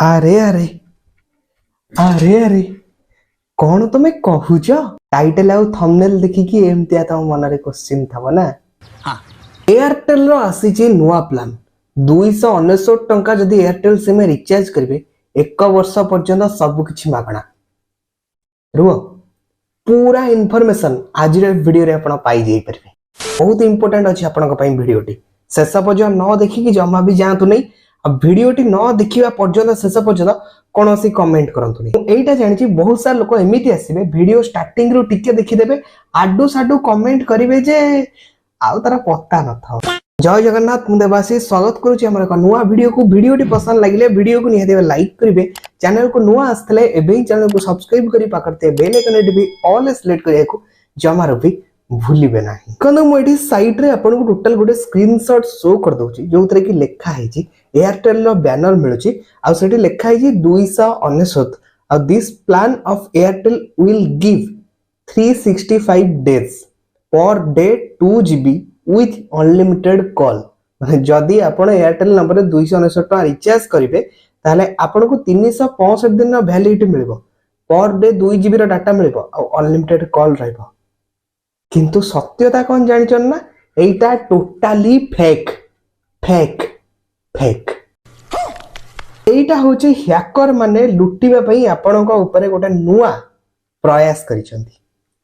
अरे अरे अरे अरे कौन तुम कहूच टाइटल आउ थंबनेल देखिकी एमतिया तम मन रे क्वेश्चन थबो ना। एयरटेल रो आसीची नुवा प्लान 299 टंका जदी एयरटेल सिम रिचार्ज करिवे 1 वर्ष पर्यंत सब किछि मागणा रुओ पूरा इन्फॉर्मेशन आज रे वीडियो रे आपण पाई जाई परबे। बहुत इंपोर्टेंट अछि आपण पई वीडियोटी शेष पर्यंत न देखिकी जमा भी जातु नहीं। वीडियोटी न देखिबा पर्यंत शेष पर्यंत कौन सी कमेंट करंतु नहीं। एटा जानि बहुत सारा लोक एमिति आसीबे वीडियो स्टार्टिंग रो टिके देखि देबे आडू साडू कमेंट करिवे जे आउ तारा पत्ता न था। जय जगन्नाथ मु देवासी स्वागत करूची हमर एक नुवा वीडियो को। वीडियोटी पसंद लागिले वीडियो को निहाते लाइक करिवे। चैनल को नुवा आस्तले एबे चैनल को सब्सक्राइब करी पाकरते बेल आइकन भी ऑल सिलेक्ट करिया को जमारो भी भूलिबे नाही। कनो मो एठी साइड रे आपन को टोटल गोटे स्क्रीनशॉट शो कर दोची जोतरे की लेखा है जी एयरटेल रो बैनर मिलुची आ सेठी लेखा है जी 299 आ this plan of Airtel will give 365 days per day 2 GB with unlimited call. माने जदी आपण एयरटेल नंबर 299 टका रिचार्ज करिवे ताले आपण को 365 दिन वैलिडिटी मिलबो पर डे 2 GB रो डाटा मिलबो आ अनलिमिटेड कॉल रहबो। किंतु सत्यता कौन जानिचन ना एटा टोटाली फेक फेक फेक। एटा होचे हैकर माने लुटिबा पई आपनक ऊपर गोटे नुआ प्रयास करिसंती।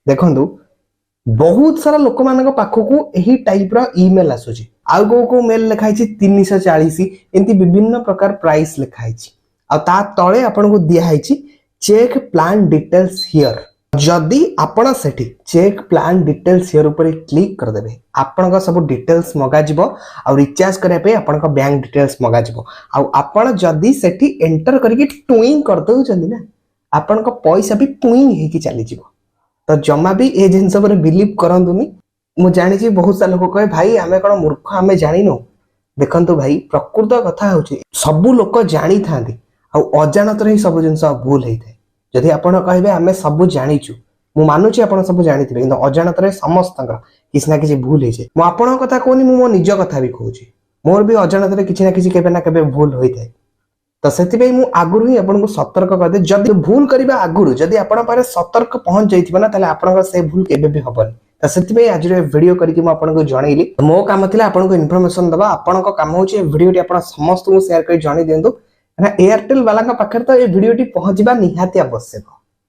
देखंतु बहुत सारा लोक मानक पाखकू एही टाइप रो ईमेल आसुची आ को मेल लिखाई छी 340 एंती विभिन्न प्रकार प्राइस लिखाई छी आ ता तळे आपनकू दिया है छी चेक प्लान डिटेल्स हियर। जदि आपण सेठी चेक प्लान डिटेल्स हियर ऊपर क्लिक कर देबे आपन का सब डिटेल्स मगा जिवो आ रिचार्ज करे पे आपन का बैंक डिटेल्स मगा जिवो आ आपण जदि सेठी एंटर करके टुइंग कर दउ चंदी ना आपन का पैसा भी टुइंग हे की चली जिवो। तो जमा भी ए जिंस पर बिलीव करंतुनी। मु जानि छी बहुत सा लोक कहे भाई आमे कोन मूर्ख आमे जानि नो। देखंतु भाई प्रकृत कथा होची सब लोक जानि थांदी आ अजानत रे सब जिंस भूल हेइथे। जदि आपण कहबे आमे सब जानिचु मु मानुची आपण सब जानिथिबे किंतु अजानत रे समस्तंकर किछ ना किछ भूल हेजे। मु आपण कथा कोनी मु मो निज कथा भी कहूची मोर भी अजानत रे किछ ना किछ केबे ना केबे भूल होइथाय। तो सेति मु आगुरु ही आपण को सतर्क कर दे जदि भूल करिबा आगुरु जदि आपण पारे सतर्क पहुंच जाइथिबा ना ताले आपण का से भूल केबे भी हबनी। तो सेति आज रे वीडियो करके मु आपण को जणैली मो काम थिला आपण को इन्फॉर्मेशन दबा आपण को काम होची वीडियोटी आपण समस्त को शेयर कर जणी देंतु। एयरटेल वाला का पाखर तो ये वीडियोटी पहुंचबा निहाती आवश्यक।